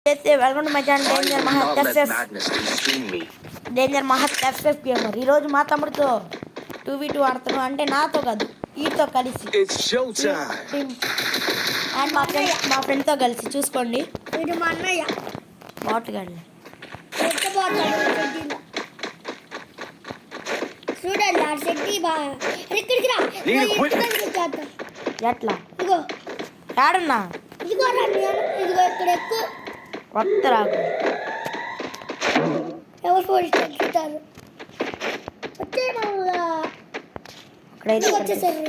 Welcome to my channel danger మహత్ FF gamer. ఈరోజు మా తమ్ముడితో 2v2 ఆడుతున్నాం, అంటే నాతో కాదు వీటితో కలిసి అండ్ మా ఫ్రెండ్తో కలిసి. చూసుకోండి బాట్ గాడి ఎట్లా ఆడున్నా కొత్త రాకు ఎవరు పోయిస్తారు అక్కడైతే వచ్చేసారు.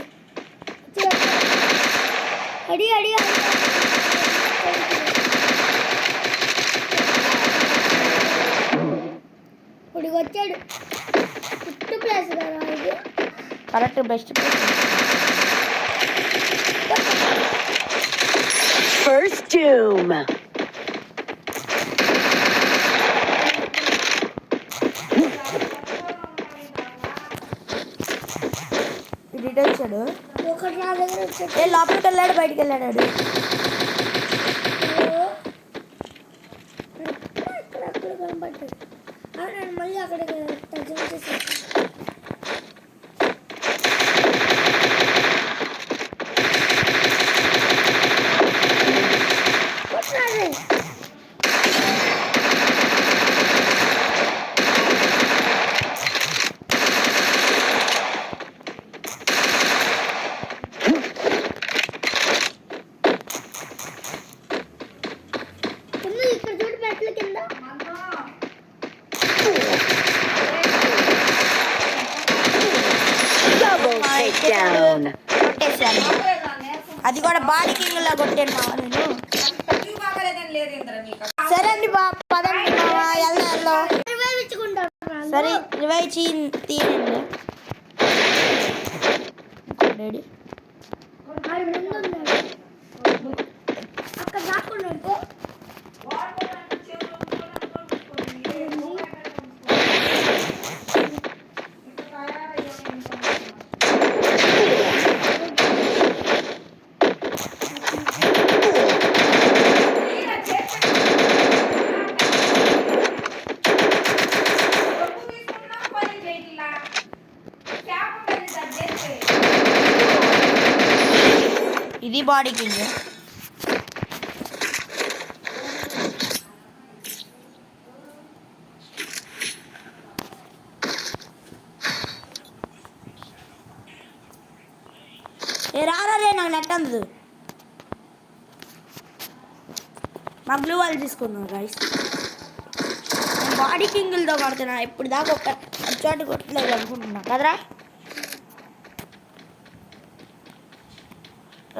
అడి అడి ఇప్పుడు వచ్చాడు. ఫిఫ్త్ ప్లేస్ కదా ఇది, correct best place. First doom. వచ్చాడు ఒకటి నా దగ్గర వచ్చాడు. లోపలికి వెళ్ళాడు, బయటికి వెళ్ళాడు. అక్కడ కనపడ్డాడు. నేను మళ్ళీ అక్కడికి జంప్ చేశాను. అది కూడా బాడీ కింగ్ లా కొట్టాను మావా నేను. సరే అండి పదండి మావా, వెళ్దాం. సరే రివైవ్ తీయండి. రెడీ అక్కడ రాకుండా ఇది బాడీ కింగ్. రారే నాకు నెట్ అందదు. మా బ్లూ వాళ్ళు తీసుకున్నాను గైస్. నేను బాడీ కింగులతో కొడుతున్నా, ఇప్పుడు దాకా ఒక చోటు కొట్టలేదు అనుకుంటున్నా కదరా.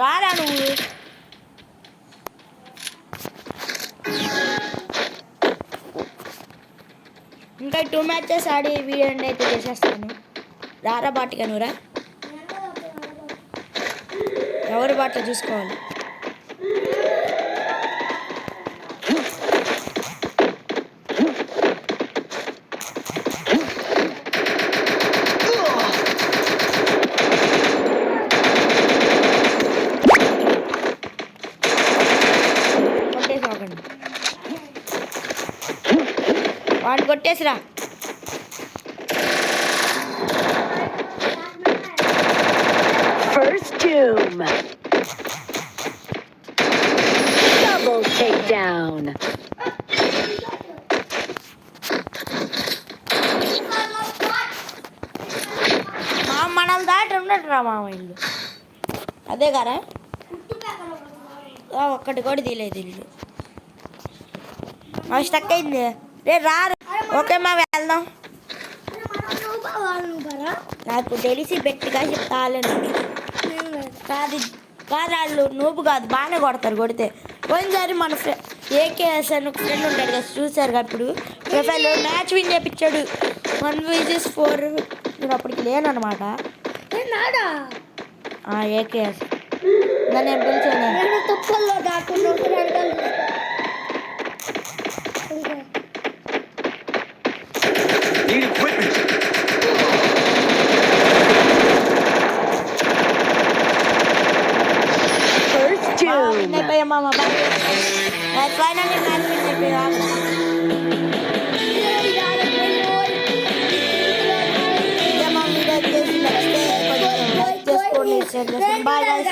రారా నువ్వు. ఇంకా 2 మ్యాచెస్ ఆడి వీడియో అయితే చేసేస్తాను. రారా బాటిగా నువ్వురా. ఎవరి బాట చూసుకోవాలి. వాడిని కొట్టేసిరా. First doom. Double takedown. మనల్ని దాటి ఉన్నట్టురా మామ ఇల్లు. అదే కదా, ఒక్కటి కూడా తీయలేదు ఇల్లు. స్టక్ అయింది. రే రా. ఓకే మా వెళ్దాం. నాకు తెలిసి గట్టిగా చెప్తాను. కాదు వాళ్ళు నూపు కాదు, బాగానే కొడతారు. కొడితే పోయినసారి మన ఏకేఎస్ అని ఒక ఫ్రెండ్ ఉంటాడు కదా, చూసారు కదా. ఇప్పుడు ప్రొఫైల్ మ్యాచ్ విన్ చేయించాడు 1v4. నేను అప్పటికి లేను అనమాట. ఏకేఎస్ నేను పిలిచాను. First doom. Mama. Finally, bye guys.